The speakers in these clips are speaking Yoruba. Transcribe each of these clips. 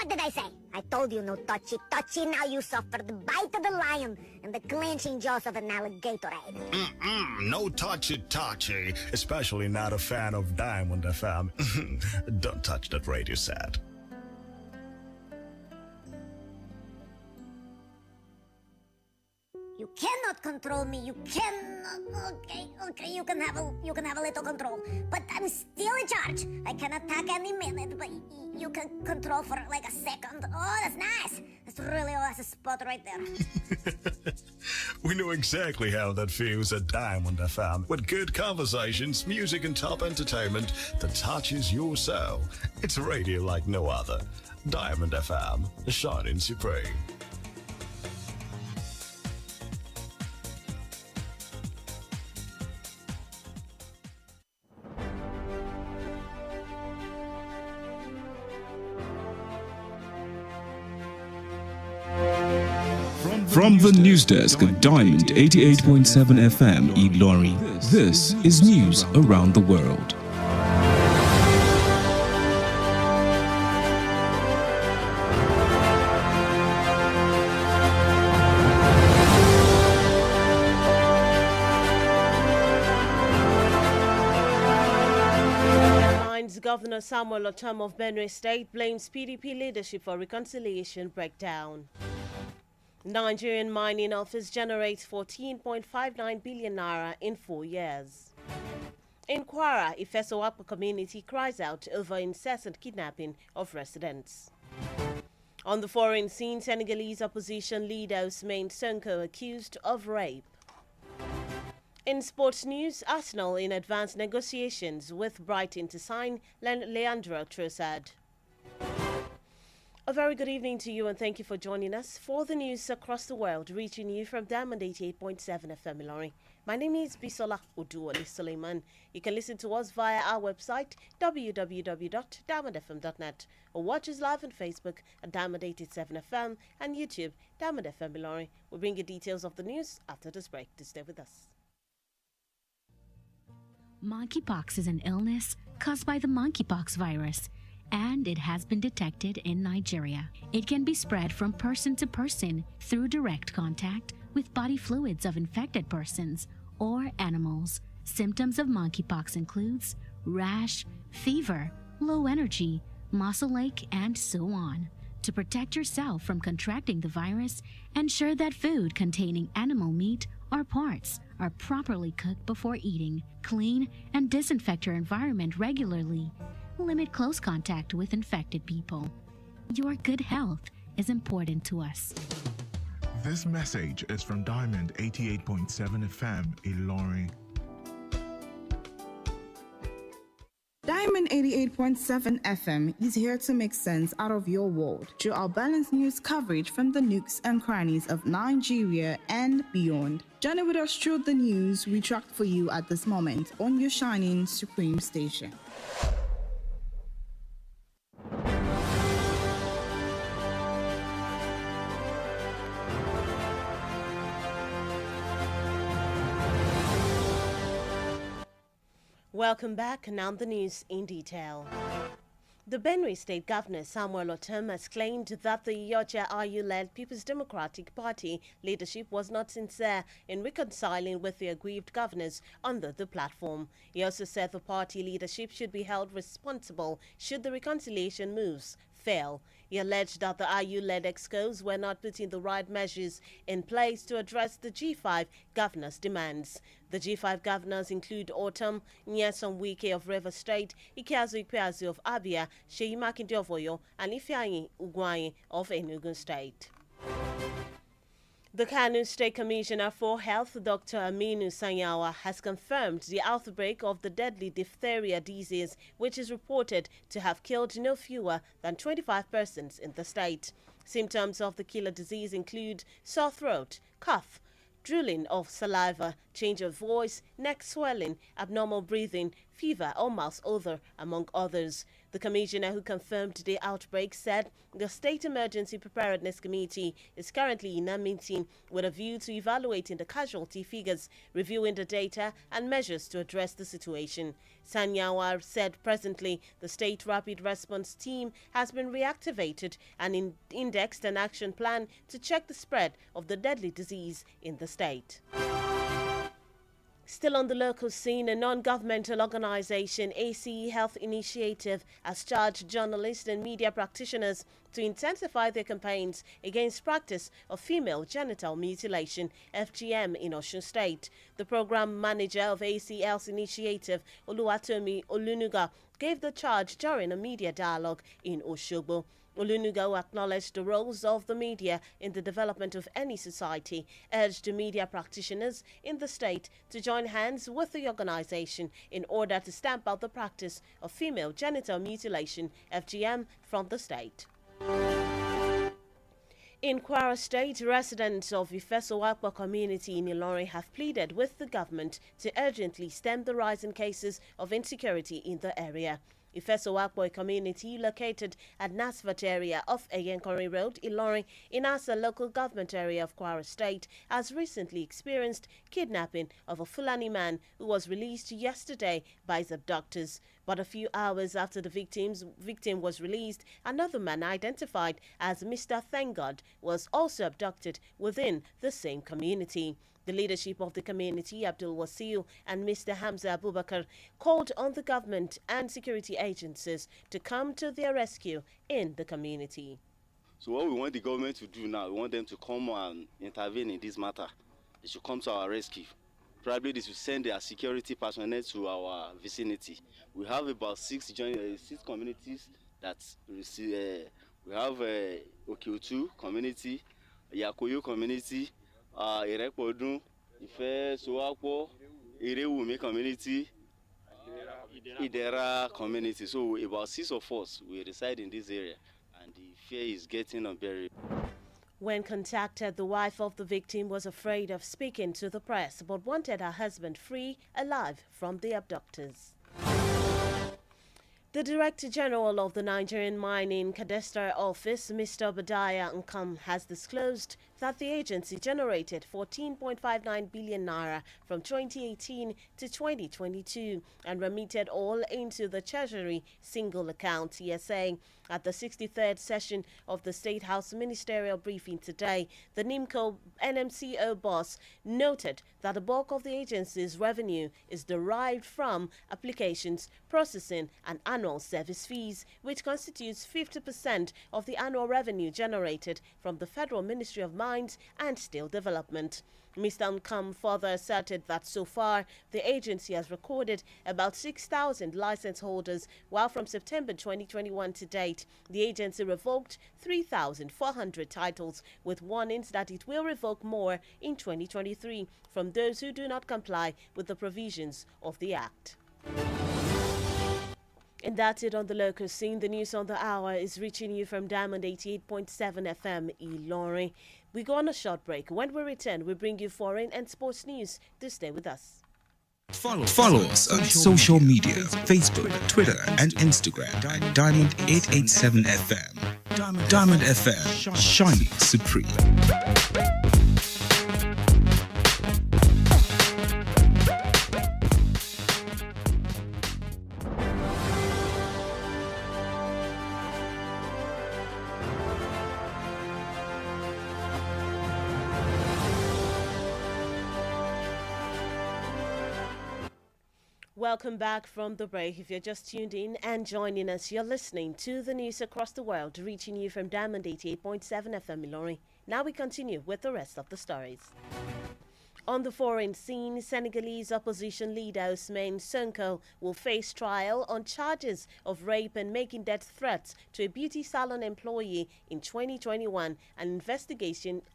What did I say? I told you no touchy. Now you suffer the bite of the lion and the clenching jaws of an alligator. No touchy. Especially not a fan of Diamond FM. Don't touch that radio set. You cannot control me. You cannot. Okay. You can have a little control, but I'm still in charge. I can attack any minute, but you can control for like a second. Oh, that's nice. That's really a spot right there. We know exactly how that feels at Diamond FM. With good conversations, music, and top entertainment that touches your soul. It's radio like no other. Diamond FM, shining supreme. From the news desk at Diamond 88.7 FM Ilorin, this is news around the world. Governor Samuel Otom of Benue State blames PDP leadership for reconciliation breakdown. Nigerian mining office generates 14.59 billion naira in 4 years. In Kwara, Ifesowapa community cries out over incessant kidnapping of residents. On the foreign scene, Senegalese opposition leader Ousmane Sonko accused of rape. In sports news, Arsenal in advanced negotiations with Brighton to sign Leandro Trossard. A very good evening to you and thank you for joining us for the news across the world, reaching you from Diamond 88.7 FM Ilorin. My name is Bisola Oduwole Suleiman. You can listen to us via our website www.diamondfm.net or watch us live on Facebook at Diamond 87 FM and YouTube Diamond FM Ilorin. We'll bring you details of the news after this break. To stay with us. Monkeypox is an illness caused by the monkeypox virus, and it has been detected in Nigeria. It can be spread from person to person through direct contact with body fluids of infected persons or animals. Symptoms of monkeypox includes rash, fever, low energy, muscle ache, and so on. To protect yourself from contracting the virus, ensure that food containing animal meat or parts are properly cooked before eating. Clean and disinfect your environment regularly. Limit close contact with infected people. Your good health is important to us. This message is from Diamond 88.7 FM Ilorin. Diamond 88.7 FM is here to make sense out of your world through our balanced news coverage from the nooks and crannies of Nigeria and beyond. Journey with us through the news we tracked for you at this moment on your shining supreme station. Welcome back, now the news in detail. The Benue State Governor Samuel Otom has claimed that the Iyocha Ayu-led People's Democratic Party leadership was not sincere in reconciling with the aggrieved governors under the platform. He also said the party leadership should be held responsible should the reconciliation moves fail. He alleged that the IU-led excos were not putting the right measures in place to address the G5 governors' demands. The G5 governors include Otom, Nyesom Wike of Rivers State, Ikeazu Ikpeazu of Abia, Seyi Makinde of Oyo, and Ifeanyi Ugwuanyi of Enugu State. The Kano State Commissioner for Health, Dr. Aminu Sanyawa, has confirmed the outbreak of the deadly diphtheria disease, which is reported to have killed no fewer than 25 persons in the state. Symptoms of the killer disease include sore throat, cough, drooling of saliva, change of voice, neck swelling, abnormal breathing, fever or mouth odor, among others. The commissioner who confirmed the outbreak said the State Emergency Preparedness Committee is currently in a meeting with a view to evaluating the casualty figures, reviewing the data and measures to address the situation. Sanyawar said presently the State Rapid Response Team has been reactivated and indexed an action plan to check the spread of the deadly disease in the state. Still on the local scene, a non-governmental organization, ACE Health Initiative, has charged journalists and media practitioners to intensify their campaigns against practice of female genital mutilation, FGM, in Osun State. The program manager of ACE Health Initiative, Oluwatomi Olunuga, gave the charge during a media dialogue in Osogbo. Olunuga acknowledged the roles of the media in the development of any society, urged the media practitioners in the state to join hands with the organization in order to stamp out the practice of female genital mutilation, FGM, from the state. In Kwara State, residents of Ifesowakwa community in Ilorin have pleaded with the government to urgently stem the rise in cases of insecurity in the area. Ifesowakwa community, located at Nasvat area of Eyenkori Road, Ilorin, in Asa local government area of Kwara State, has recently experienced kidnapping of a Fulani man who was released yesterday by his abductors. But a few hours after the victim was released, another man identified as Mr. Thanggod was also abducted within the same community. The leadership of the community, Abdul Wasil and Mr. Hamza Abubakar, called on the government and security agencies to come to their rescue in the community. So what we want the government to do now, we want them to come and intervene in this matter. They should come to our rescue. Probably they should send their security personnel to our vicinity. We have about six communities that receive. We have Okiutu community, Yakoyo community, Irekpodun, Ifesowakwa, Irewumi community, Idera community. So about 6 of us, we reside in this area, and the fear is getting unbearable. When contacted, the wife of the victim was afraid of speaking to the press, but wanted her husband free, alive from the abductors. The Director General of the Nigerian Mining Cadastre Office, Mr. Obadiah Nkam, has disclosed that the agency generated 14.59 billion naira from 2018 to 2022 and remitted all into the Treasury single account, TSA. At the 63rd session of the State House ministerial briefing today, the NMCO boss noted that the bulk of the agency's revenue is derived from applications, processing and annual service fees, which constitutes 50% of the annual revenue generated from the Federal Ministry of Mines and Steel Development. Mr. Nkam further asserted that so far the agency has recorded about 6,000 license holders, while from September 2021 to date, the agency revoked 3,400 titles, with warnings that it will revoke more in 2023 from those who do not comply with the provisions of the Act. And that's it on the local scene. The news on the hour is reaching you from Diamond 88.7 FM Ilorin. We go on a short break. When we return, we bring you foreign and sports news. Do stay with us. Follow us on social media, Facebook, Twitter, and Instagram at Diamond 887 FM. Diamond FM, shining supreme. Welcome back from the break. If you're just tuned in and joining us, you're listening to the news across the world, reaching you from Diamond 88.7 FM Ilorin. Now we continue with the rest of the stories. On the foreign scene, Senegalese opposition leader Ousmane Sonko will face trial on charges of rape and making death threats to a beauty salon employee in 2021, an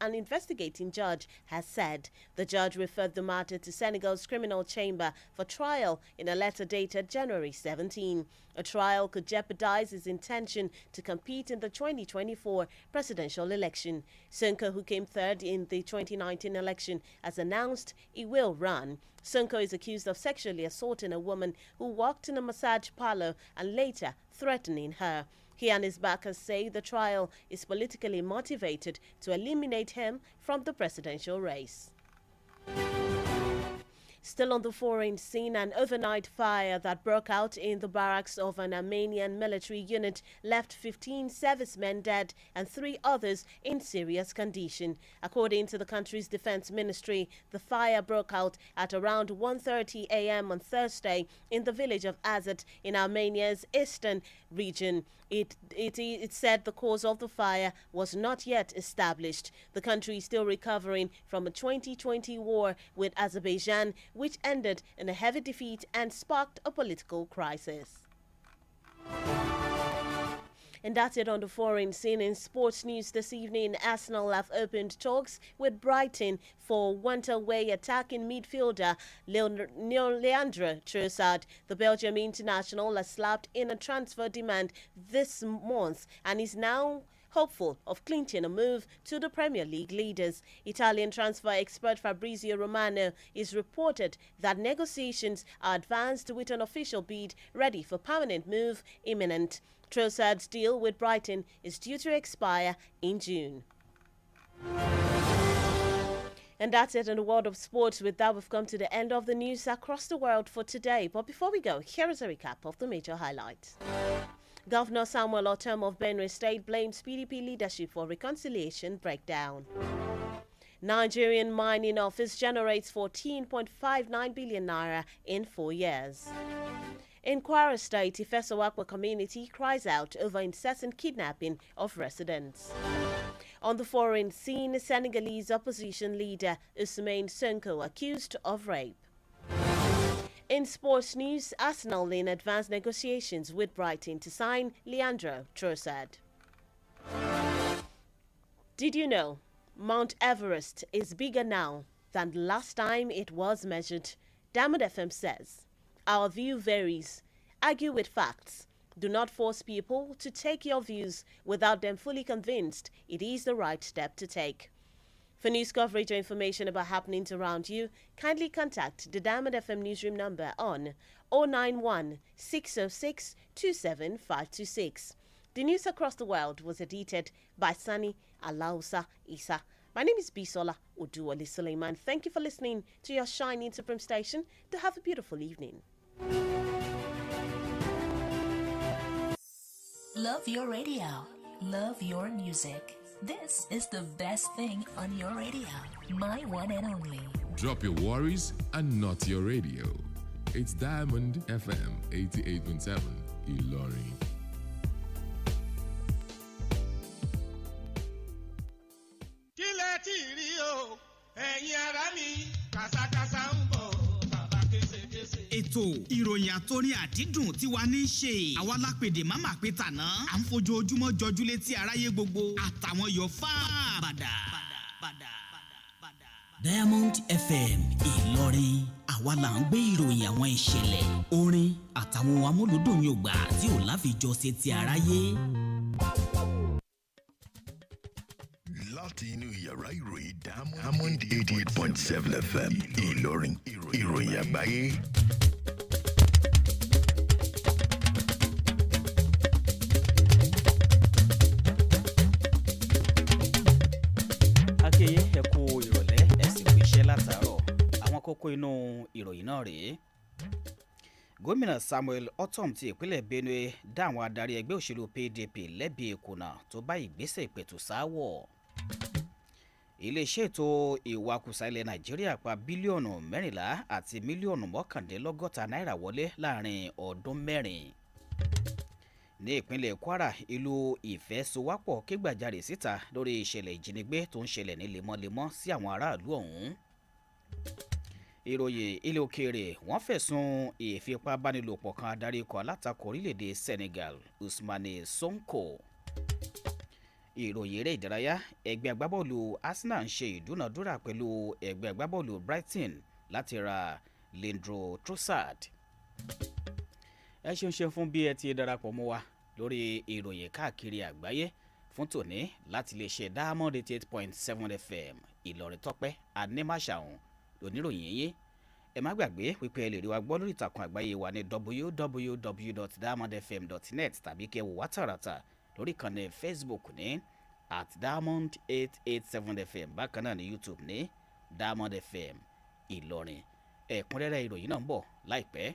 investigating judge has said. The judge referred the matter to Senegal's criminal chamber for trial in a letter dated January 17. A trial could jeopardize his intention to compete in the 2024 presidential election. Sonko, who came third in the 2019 election, has announced announced he will run. Sonko is accused of sexually assaulting a woman who walked in a massage parlor and later threatening her. He and his backers say the trial is politically motivated to eliminate him from the presidential race. Still on the foreign scene, an overnight fire that broke out in the barracks of an Armenian military unit left 15 servicemen dead and 3 others in serious condition. According to the country's defense ministry, the fire broke out at around 1:30 a.m. on Thursday in the village of Azat in Armenia's eastern region. It said the cause of the fire was not yet established. The country is still recovering from a 2020 war with Azerbaijan, which ended in a heavy defeat and sparked a political crisis. And that's it on the foreign scene. In sports news this evening, Arsenal have opened talks with Brighton for one-away attacking midfielder Leandro Trossard. The Belgium international has slapped in a transfer demand this month and is now hopeful of clinching a move to the Premier League leaders. Italian transfer expert Fabrizio Romano is reported that negotiations are advanced with an official bid ready for permanent move imminent. Trossard's deal with Brighton is due to expire in June. And that's it in the world of sports. With that, we've come to the end of the news across the world for today. But before we go, here is a recap of the major highlights. Governor Samuel Ortom of Benue State blames PDP leadership for reconciliation breakdown. Nigerian mining office generates 14.59 billion naira in 4 years. In Kwara State, Ifesawakwa community cries out over incessant kidnapping of residents. On the foreign scene, Senegalese opposition leader Ousmane Sonko accused of rape. In sports news, Arsenal in advanced negotiations with Brighton to sign Leandro Trossard. Did you know Mount Everest is bigger now than the last time it was measured? Diamond FM says, our view varies. Argue with facts. Do not force people to take your views without them fully convinced it is the right step to take. For news coverage or information about happenings around you, kindly contact the Diamond FM newsroom number on 091 606 27526. The news across the world was edited by Sani Alausa Isa. My name is Bisola Oduwole Suleiman. Thank you for listening to your shining supreme station. To have a beautiful evening. Love your radio. Love your music. This is the best thing on your radio. My one and only. Drop your worries and not your radio. It's Diamond FM 88.7 Iroyin. Ètò ìròyìn àtorí àdídùn tí wàá ní ṣe àwa lápèdè máma pé tàná à ń fojoojúmọ́ jọjú létí aráyé gbogbo àtàwọn yọ̀ fáàbàdà. Diamond FM Ìlọrin àwa là ń gbé ìròyìn àwọn ìṣẹ̀lẹ̀ orin àtàwọn amúlùdùn yògbà tí ò láfijọ́ ṣe ti aráyé. Láti inú yàrá ìròyìn Diamond 88.7 FM Ìlọrin ìròyìn àgbáyé. Akínyìn ẹ kú ìrọ̀lẹ́ ẹ sì kú iṣẹ́ látàárọ̀. Àwọn kókó inú ìròyìn náà rèé. Gómìnà Samuel Ortom ti ìpínlẹ̀ Benue dá àwọn adarí ẹgbẹ́ òṣèlú PDP lẹ́bi ìkùnà tó bá ìgbésẹ̀ ìpẹ̀tù sáwọ̀. Iléeṣẹ́ ètò ìwakùsà ilẹ̀ Nàìjíríà pa bílíọ̀nù 14 àti mílíọ̀nù 61 náírà wọlé láàrin ọdún 4. Ní ìpínlẹ̀ Kwara, ìlú Ìfẹ́sowápọ̀ kégbàjarè síta lórí ìṣẹ̀lẹ̀ ìjínigbé tó ń ṣẹlẹ̀ ní lemọ́lemọ́ sí àwọn aráàlú ọ̀hún. Ìròyìn ilẹ̀ òkèèrè wọ́n fẹ̀sùn ìfipábánilòpọ̀ kan adarí ikọ̀ alátakò orílẹ̀-èdè Senegal Ousmane Sonko. Ìròyìn eré ìdárayá ẹgbẹ́ agbábọ́ọ̀lù Arsenal ń ṣe ìdúnàdúrà pẹ̀lú ẹgbẹ́ agbábọ́ọ̀lù Brighton láti ra Leandro Trossard. Ẹ ṣeun fún bí ẹ ti darapọ̀ mọ́ wa lórí ìròyìn káàkiri àgbáyé fún tòní láti lè ṣe Diamond 88.7 FM Ìlọrin Tope Animasahun lóníròyìn yín ẹ má gbàgbé wípé ẹ lè rí wa gbọ́ lórí ìtàkùn àgbáyé wa ní www.diamondfm.net tàbí kẹ́ wò wá tààràtà lórí ìkànnì Facebook ní @diamond887fm bákan náà ní YouTube ní Diamond FM Ìlọrin ẹ̀kúnrẹ́rẹ́ ìròyìn náà ń bọ̀ láìpẹ́.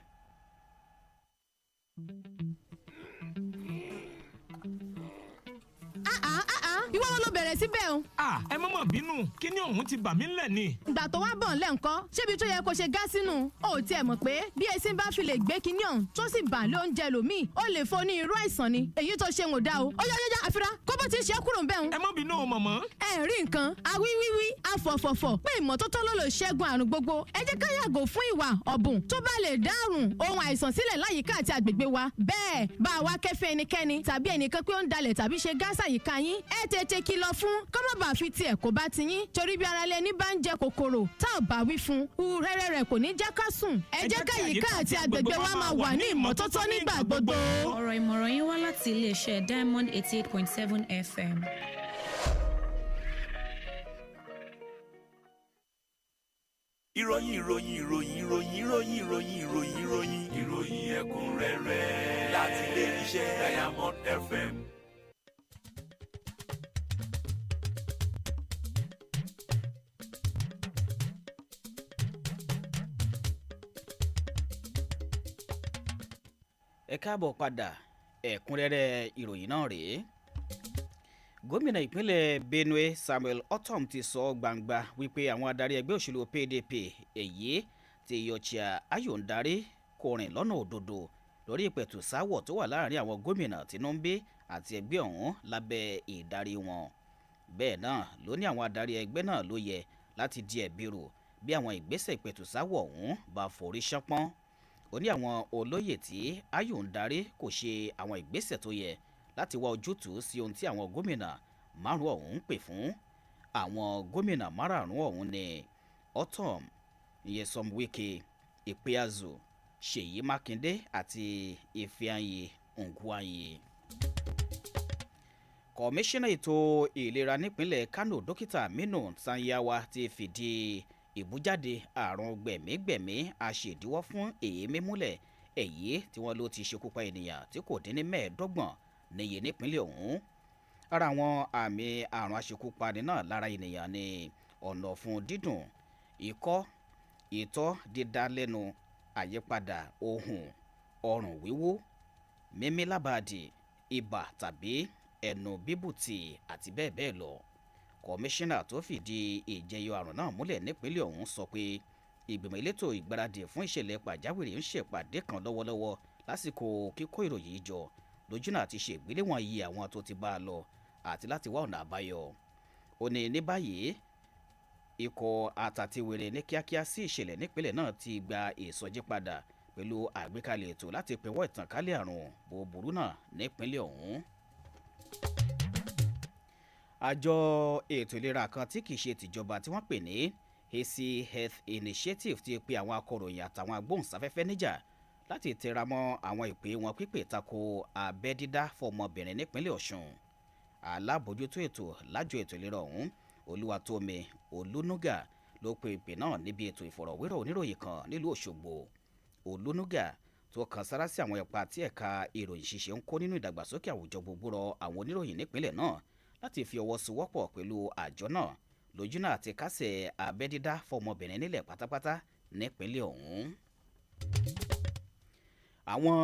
ìwọ wọn ló bẹ̀rẹ̀ síbẹ̀ o. ẹ mọ̀ bínú kí ni òun ti bà mí ńlẹ̀ ni. ìgbà tó wá bọ̀ ńlẹ̀ ńkọ́ ṣébi tó yẹ kó ṣe gá sínú o ò tiẹ̀ mọ̀ pé bí esin bá fi lè gbé kinní ọ̀hún tó sì bà lé oúnjẹ lòmíì ó lè fo ní irú àìsàn ni èyí tó ṣe ń ò dá o. ó yá àfira kó bó ti ṣe kúrò ń bẹ̀ ń. ẹ mọ̀ bínú o mọ̀mọ́. ẹ rí nǹkan awíwíwí afọ̀fọ̀fọ̀ pé ìmọ́tótó ló lè ṣẹ́gun àrùn gbogbo ẹ jẹ́ ká yàgò fún ìwà ọ̀bùn tó bá lè dárùn ohun àìsàn sílẹ̀ láyìíká àti àgbègbè wa bẹ́ẹ̀ bá a wá kẹ́fẹ́ ẹnikẹ́ni tàbí ẹnìkan pé ó ń dalẹ̀ tàbí ṣe gáàsì àyíká yín ẹ tètè kìlọ̀ fún kọ́mọ̀bà fi tiẹ̀ kó bá ti yín torí bí ara lẹni bá ń jẹ kòkòrò tá ò bá wí fún urẹ́rẹ́ rẹ̀ kò ní já ká sùn ẹ jẹ́ ká àyíká àti àgbègbè wa máa wà ní ìmọ́tótó nígbà gbogbo. ọ̀rọ̀ ìmọ̀ràn yín wá láti iléeṣẹ́ Diamond 88.7 FM. ìròyìn ẹ̀kúnrẹ́rẹ́ láti iléeṣẹ́ Diamond FM. ẹ káàbọ̀ padà ẹ̀kúnrẹ́rẹ́ ìròyìn náà rèé. gómìnà ìpínlẹ̀ Benue Samuel Ortom ti sọ gbangba wípé àwọn adarí ẹgbẹ́ òṣèlú PDP èyí tí Yọ̀chíà Ayọ̀ǹdarí kò rìn lọ́nà òdodo lórí ìpẹ̀tùsáwọ̀ tó wà láàrin àwọn gómìnà Tinubu àti ẹgbẹ́ ọ̀hún lábẹ́ ìdarí wọn. bẹ́ẹ̀ náà ló ní àwọn adarí ẹgbẹ́ náà ló yẹ láti di ẹ̀bi rò bí àwọn ìgbésẹ̀ ìpẹ̀tùsáwọ̀ ọ̀hún bá forí ṣánpọ́n. ó ní àwọn olóyè tí Ayọ̀ǹdarí kò ṣe àwọn ìgbésẹ̀ tó yẹ láti wá ojútùú sí ohun tí àwọn gómìnà márùn ọ̀hún ń pè fún. àwọn gómìnà márààrún ọ̀hún ni Ortom, Nyesom Wike, Ikpeazu, Ṣèyí Mákindé àti Ifeanyi Ungwuanyi. kọmíṣánná ètò ìlera nípínlẹ̀ Kánò dókítà Aminu Sanyawa ti fìdí ìbújáde àrùn gbẹ̀mígbẹ̀mí aṣèdíwọ́ fún èémí múlẹ̀ èyí tí wọ́n ló ti ṣekú pa ènìyàn tí kò dín ní mẹ́ẹ̀ẹ́dọ́gbọ̀n níye nípínlẹ̀ ọ̀hún. ara àwọn àmì àrùn aṣekúpani náà lára ènìyàn ni ọ̀nà ọ̀fun dídùn, ikọ́, ìtọ́ dídá lẹ́nu, àyípadà ohùn, ọrùn wíwú, mímí lábàdì, ibà tàbí ẹnu bíbùtì àti bẹ́ẹ̀ bẹ́ẹ̀ lọ. kọmíṣánná tó fìdí ìjẹyọ àrùn náà múlẹ̀ nípínlẹ̀ ọ̀hún sọ pé ìgbìmọ̀ elétò ìgbáradì fún ìṣẹ̀lẹ̀ pàjáwìrì ń ṣèpàdé kan lọ́wọ́lọ́wọ́ lásìkò kíkó ìròyìn jọ lójúnà àti ṣe ìgbéléwọ̀n iye àwọn tó ti bá a lọ àti láti wá ọ̀nà àbáyọ. ó ní ní báyìí ikọ̀ àtàtìwèrè ní kíákíá sí ìṣẹ̀lẹ̀ nípínlẹ̀ náà ti gba ìsọjí padà pẹ̀lú àgbékalẹ̀ ètò láti pinwọ́ ìtànkálẹ̀ àrùn búburú náà nípínlẹ̀ ọ̀hún. àjọ ètò ìlera kan tí kìí ṣe tìjọba tí wọ́n pè ní AC Health Initiative ti pe àwọn akọ̀ròyìn àtàwọn agbóhùnsáfẹ́fẹ́ níjà láti tẹra mọ́ àwọn ìpè wọn pípè tako abẹ́ dídá fọmọbìnrin nípínlẹ̀ Ọ̀ṣun. alábòójútó ètò lájọ ètò ìlera ọ̀hún Olúwatómi Olúnúgà ló pe ìpè náà níbi ètò ìfọ̀rọ̀wérọ̀ oníròyìn kan nílùú Òṣogbo. Olúnúgà tó kan sára sí àwọn ipa tí ẹ̀ka ìròyìn ṣíṣe ń kó nínú ìdàgbàsókè àwùjọ gbogbo rọ àwọn oníròyìn nípínlẹ̀ náà láti fi ọwọ́ sowọ́pọ̀ pẹ̀lú àjọ náà lójúnà àti kásẹ̀ abẹ́ dídá fọmọbìnrin nílẹ̀ pátápátá nípínlẹ̀ ọ̀hún. àwọn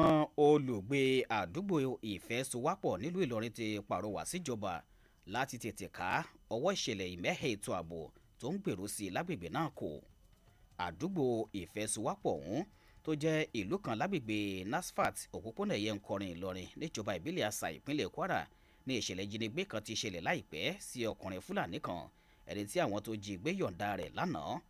olùgbé àdúgbò Ìfẹ́sowápọ̀ nílùú Ìlọrin ti pàrọwà síjọba láti tètè ká ọwọ́ ìṣẹ̀lẹ̀ ìmẹ́hẹ̀ ètò ààbò tó ń gbèrú sí lágbègbè náà kò. àdúgbò Ìfẹ́sowápọ̀ ọ̀hún tó jẹ́ ìlú kan lágbègbè Nasfat òpópónà ẹ̀yẹ Nkọrin Ìlọrin níjọba ìbílẹ̀ Àṣà ìpínlẹ̀ Kwara ní ìṣẹ̀lẹ̀ ìjínigbé kan ti ṣẹlẹ̀ láìpẹ́ sí ọkùnrin Fúlàní kan ẹni tí àwọn tó jí gbé yọ̀ǹda rẹ̀ lánàá.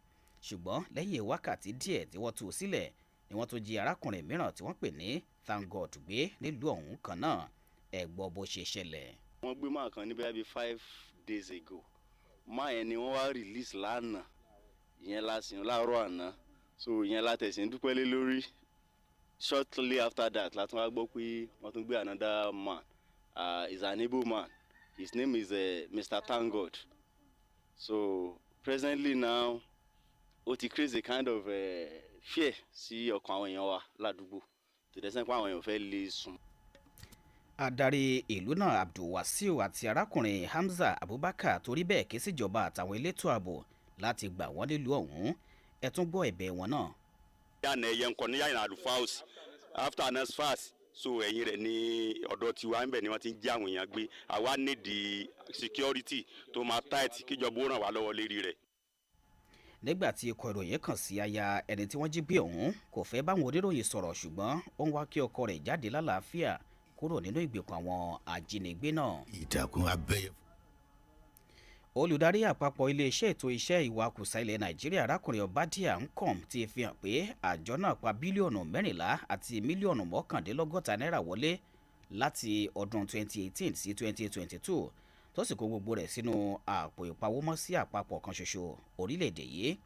ṣùgbọ́n lẹ́yìn wákàtí díẹ̀ tí wọ́n tú u sílẹ̀ ni wọ́n tó jí arákùnrin mìíràn tí wọ́n pè ní Thank God gbé nílùú ọ̀hún kan náà. ẹ gbọ́ bó ṣe ṣẹlẹ̀. wọ́n gbé máa kan níbi bíi 5 days ago máa yẹn ni wọ́n wá release lánàá ìyẹn lásìkò láàárọ̀ àná so ìyẹn látẹ̀sí ń dúpẹ́ lé lórí. shortly after that látún wá gbọ́ pé wọ́n tún gbé another man is an able man, his name is Mr. Thank God. So presently now ó ti create a kind of fear sí ọkàn àwọn èèyàn wa ládùúgbò tó dẹ̀ sẹ́ni pé àwọn èèyàn fẹ́ lè sùn. Adarí ìlú náà Abdulwasiu àti arákùnrin Hamza Abubakar torí bẹ́ẹ̀ ké síjọba àtàwọn elétò ààbò láti gbà wọ́n nílùú ọ̀hún. Ẹ tún gbọ́ ẹ̀bẹ̀ wọn náà. yànnà ẹ̀yẹ nǹkan ní yànnà àlùfáàsì after NSFAS so ẹ̀yìn rẹ̀ ní ọ̀dọ̀ tiwa ń bẹ̀ ni wọ́n ti ń jí àwọn èèyàn gbé àwa nídìí security tó máa tight kíjọba ó ràn wá lọ́wọ́ lérí rẹ̀. Nígbà tí ikọ̀ ìròyìn kàn sí aya ẹni tí wọ́n jí gbé ọ̀hún kò fẹ́ báwọn oníròyìn sọ̀rọ̀ ṣùgbọ́n ó ń wá kí ọkọ rẹ̀ jáde lálàáfíà kúrò nínú ìgbèkùn àwọn ajínigbé náà. Ìtàkùn abẹ́yẹfò. Olùdarí àpapọ̀ iléeṣẹ́ ètò iṣẹ́ ìwakùsà ilẹ̀ Nàìjíríà arákùnrin Ọbádíà Nkom ti fi hàn pé àjọ náà pa bílíọ̀nù 14 àti mílíọ̀nù 61 náírà wọlé láti ọdún 2018 sí 2022 tó sì kó gbogbo rẹ̀ sínú àpò ìpawómọ́sí àpapọ̀ kan ṣoṣo orílẹ̀-èdè yìí.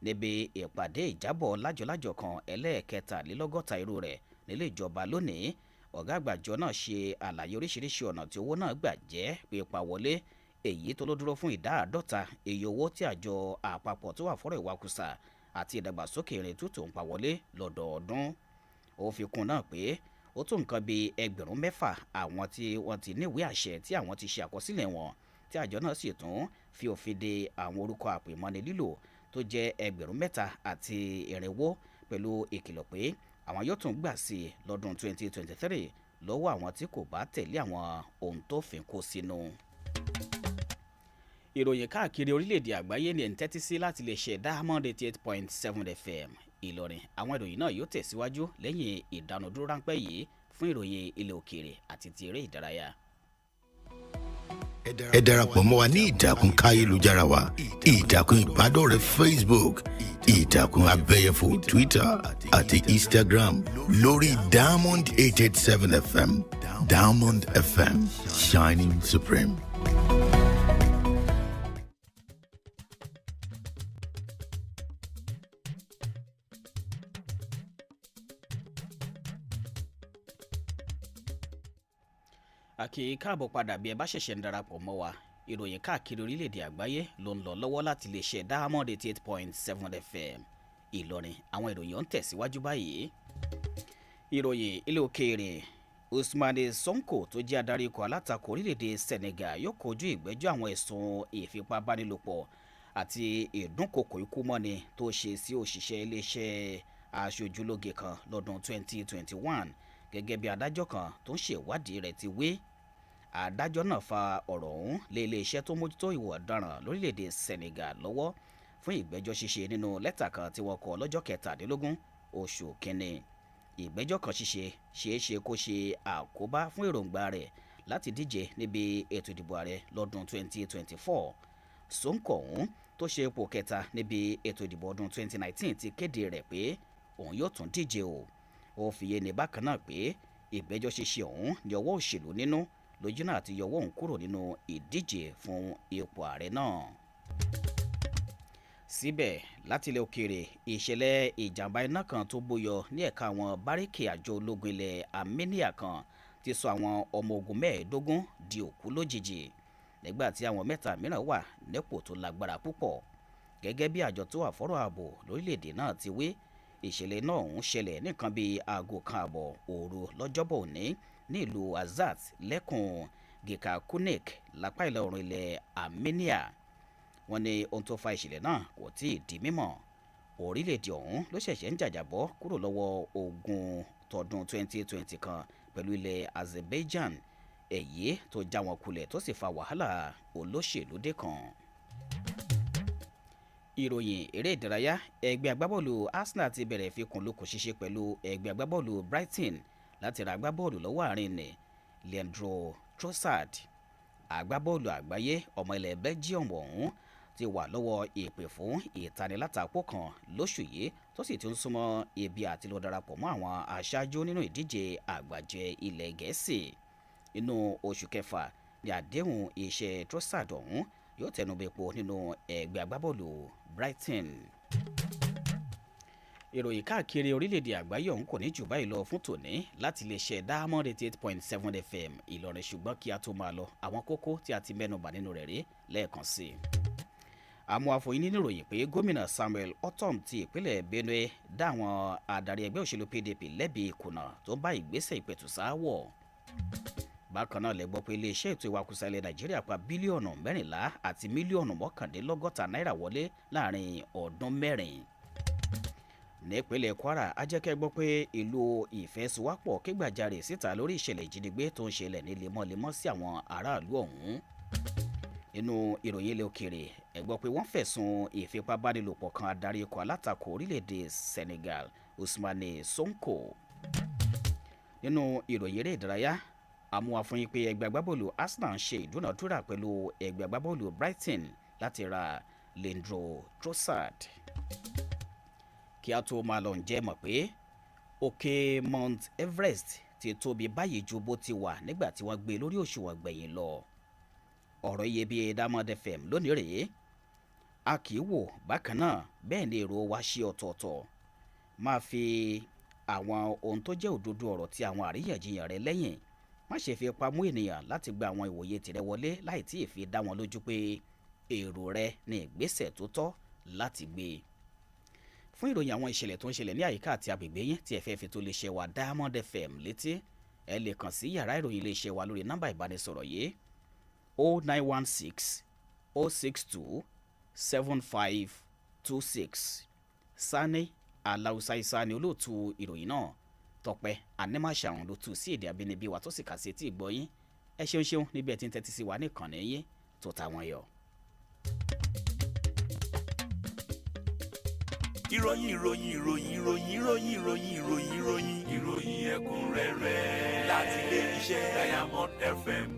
Níbi ìpàdé ìjábọ̀ lájọlájọ kan ẹlẹ́ẹ̀kẹtàlélọ́gọ́ta irú rẹ̀ nílé ìjọba lónìí, ọ̀gá àgbà àjọ náà ṣe àlàyé oríṣiríṣi ọ̀nà tí owó náà gbà jẹ́ pípa wọlé, èyí tó ló dúró fún ìdá 50% iye owó tí àjọ àpapọ̀ tó wà fọ́rọ̀ ìwakùsà àti ìdàgbàsókè ìrìn tútù ń pa wọlé lọ́dọọdún. Ó fi kún náà pé ó tó nǹkan bíi 6,000 àwọn tí wọ́n ti níwèé àṣẹ tí àwọn ti ṣe àkọsílẹ̀ wọn tí àjọ náà sì tún fi òfin de àwọn orúkọ àpèmọ́ni lílò tó jẹ́ 3,000 àti 400 pẹ̀lú ìkìlọ̀ pé àwọn yóò tún gbà sí i lọ́dún 2023 lọ́wọ́ àwọn tí kò bá tẹ̀lé àwọn ohun tó fi kó sínú. Ìròyìn káàkiri orílẹ̀-èdè àgbáyé ni ẹ̀ ń tẹ́tí sí láti lè ṣe Diamond 88.7 FM Ìlọrin. Àwọn ìròyìn náà yóò tẹ̀síwájú lẹ́yìn ìdánudúró ráńpẹ́ yìí fún ìròyìn ilẹ̀ òkèèrè àti ti eré ìdárayá. Ẹ darapọ̀ mọ́ wa ní ìtàkùn káyélujára wa ìtàkùn ìbádọ́rẹ̀ẹ́ Facebook ìtàkùn abẹ́yẹfò Twitter àti Instagram lórí Diamond 887 FM Diamond FM Shining Supreme. Àkì káàbọ̀ padà bí ẹ bá ṣẹ̀ṣẹ̀ ń darapọ̀ mọ́ wa ìròyìn káàkiri orílẹ̀-èdè àgbáyé ló ń lọ lọ́wọ́ láti lè ṣe Diamond 88.7 FM Ìlọrin. Àwọn ìròyìn ń tẹ̀síwájú báyìí. Ìròyìn ilé òkèèrè Ousmane Sonko tó jẹ́ adarí ikọ̀ alátakò orílẹ̀-èdè Senegal yóò kojú ìgbẹ́jọ́ àwọn ẹ̀sùn ìfipábánilòpọ̀ àti ìdúnkokò ikú mọ́ni tó ṣe sí òṣìṣẹ́ iléeṣẹ́ aṣojúlóge kan lọ́dún 2021 gẹ́gẹ́ bí adájọ́ kan tó ń ṣèwádìí rẹ̀ ti wí. Adájọ́ náà fa ọ̀rọ̀ ọ̀hún lé iléeṣẹ́ tó mójútó ìwà ọ̀daràn lórílẹ̀‐èdè Senegal lọ́wọ́ fún ìgbẹ́jọ́ ṣíṣe nínú lẹ́tà kan tí wọ́n kọ lọ́jọ́ 17 oṣù kínní. Ìgbẹ́jọ́ kan ṣíṣe ṣeéṣe kó ṣe àkóbá fún èròǹgbà rẹ̀ láti díje níbi ètò ìdìbò ààrẹ lọ́dún 2024. Sonko ọ̀hún tó ṣe ipò kẹta níbi ètò ìdìbò ọdún 2019 ti kéde rẹ̀ pé òun yóò tún díje o. Ó fìyè ní bákan náà pé ìgbẹ́jọ́ ṣíṣe ọ̀hún ní ọwọ́ òṣèlú nínú lójú náà ti yọwọ́ òun kúrò nínú ìdíje fún ipò ààrẹ náà. Síbẹ̀ láti ilẹ̀ òkèèrè ìṣẹ̀lẹ̀ ìjàmbá iná kan tó búyọ ní ẹ̀ka àwọn báríkì àjọ ológun ilẹ̀ Armenia kan ti sọ àwọn ọmọ ogun 15 di òkú lójijì nígbà tí àwọn 3 mìíràn wà nípò tó lágbára púpọ̀. Gẹ́gẹ́ bí àjọ tó wà fọ́rọ̀ ààbò lórílẹ̀‐èdè náà ti wí, ìṣẹ̀lẹ̀ náà ń ṣẹlẹ̀ nìkan bíi aago 1:30 òru lọ́jọ́bọ̀ òní ní ìlú Azat lẹ́kùn Gekakunik lápá ìlà oòrùn ilẹ̀ Armenia. Wọ́n ní ohun tó fa ìṣẹ̀lẹ̀ náà kò tí ì di mímọ̀. Orílẹ̀-èdè ọ̀hún ló ṣẹ̀ṣẹ̀ ń jàjàbọ́ kúrò lọ́wọ́ ogun tọdún 2020 kan pẹ̀lú ilẹ̀ Azerbaijan, èyí tó já wọn kulẹ̀ tó sì fa wàhálà olóṣèlú dé kan. Ìròyìn eré ìdárayá ẹgbẹ́ agbábọ́ọ̀lù Arsenal ti bẹ̀rẹ̀ ìfikùnlukùn ṣíṣe pẹ̀lú ẹgbẹ́ agbábọ́ọ̀lù Brighton láti ra agbábọ́ọ̀lù lọ́wọ́ àárín ní Leandro Trossard. Agbábọ́ọ̀lù àgbáyé ọmọ ilẹ̀ Belgium ọ̀hún ti wà lọ́wọ́ ìpè fún ìtanilátàpọ̀ kan lóṣù yìí tó sì ti ń súnmọ́ ibi àti lọ darapọ̀ mọ́ àwọn aṣáájú nínú ìdíje àgbàjẹ ilẹ̀ Gẹ̀ẹ́sì. Inú oṣù kẹfà ni àdéhùn iṣẹ́ Trossard ọ̀hún yóò tẹnubẹ̀pọ̀ nínú ẹgbẹ́ agbábọ́ọ̀lù Brighton. Ìròyìn káàkiri orílẹ̀-èdè àgbáyé ọ̀hún kò ní jù báyìí lọ fún tòní láti lè ṣe Diamond 88.7 FM Ìlọrin, ṣùgbọ́n kí a tó máa lọ àwọn kókó tí a ti mẹ́nubà nínú rẹ̀ rí lẹ́ẹ̀kan sí i. àmọ́ àfọyín nínú ìròyìn pé gómìnà Samuel Ortom ti ìpínlẹ̀ Benue dá àwọn adarí ẹgbẹ́ òṣèlú PDP lẹ́bi ìkùnà tó bá ìgbésẹ̀ ìpẹ̀tùsááwọ̀. Bákan náà lẹ gbọ́ pé iléeṣẹ́ ètò ìwakùsà ilẹ̀ Nàìjíríà pa bílíọ̀nù 14 àti mílíọ̀nù 61 náírà wọlé láàrin ọdún 4. Nípínlẹ̀ Kwara ajẹ́kẹ́ gbọ́ pé ìlú Ìfẹ́sùwápọ̀ kégbàjarè síta lórí ìṣẹ̀lẹ̀ ìjínigbé tó ń ṣẹlẹ̀ ní lemọ́lemọ́ sí àwọn aráàlú ọ̀hún. Nínú ìròyìn ilẹ̀ òkèèrè ẹ gbọ́ pé wọ́n fẹ̀sùn ìfipábánilòpọ̀ kan adarí ikọ̀ alátakò orílẹ̀-èdè Senegal Ousmane Sonko. Nínú ìròyìn eré ìdárayá àmúwa fún yín pé ẹgbẹ́ agbábọ́ọ̀lù Arsenal ń ṣe ìdúnàdúrà pẹ̀lú ẹgbẹ́ agbábọ́ọ̀lù Brighton láti ra Leandro Trossard. Kí a tó máa lọ ǹjẹ́ mọ̀ pé òkè Mount Everest ti tóbi báyìí ju bó ti wà nígbà tí wọ́n gbé lórí òṣùwọ̀n gbẹ̀yìn lọ. Ọ̀rọ̀ iyebíye Diamond FM lónìí rèé a kì í wò bákan náà bẹ́ẹ̀ ni èrò wa ṣe ọ̀tọ̀ọ̀tọ̀ máa fi àwọn ohun tó jẹ́ òdodo ọ̀rọ̀ tí àwọn àríyànjiyàn rẹ lẹ́yìn má ṣe fi pamọ́ ènìyàn láti gba àwọn ìwòye tìrẹ wọlé láì tí ì fi dá wọn lójú pé èrò rẹ ní ìgbésẹ̀ tó tọ́ láti gbé. Fún ìròyìn àwọn ìṣẹ̀lẹ̀ tó ń ṣẹlẹ̀ ní àyíká àti agbègbè yín tí ẹ fẹ́ fi tó lè ṣe wa Diamond FM létí ẹ lè kàn sí yàrá ìròyìn ilé iṣẹ́ wa lórí nọ́mbà ìbánisọ̀rọ̀ yìí 0916 062 7526. Sani Alausa Isa ni olóòtú ìròyìn náà. Tope Animasahun ló tú sí èdè abínibí wa tó sì kà sí etí ìgbọ́yín. Ẹ ṣeun níbi ẹ ti ń tẹ́tí sí wa nìkan nìyí tó ta wọn yọ. ìròyìn ẹ̀kúnrẹ́rẹ́ láti ilé iṣẹ́ Diamond FM.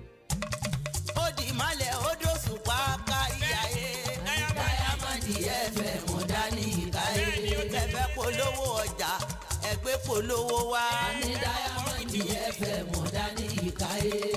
ó di ìmọ̀lẹ̀ ó dóṣùn pa kárí ayé Diamond FM mo dání ìkáyé ẹ̀fẹ́ polówó ọjà ẹgbẹ́ polówó wá ní Diamond FM mo dání ìkáyé.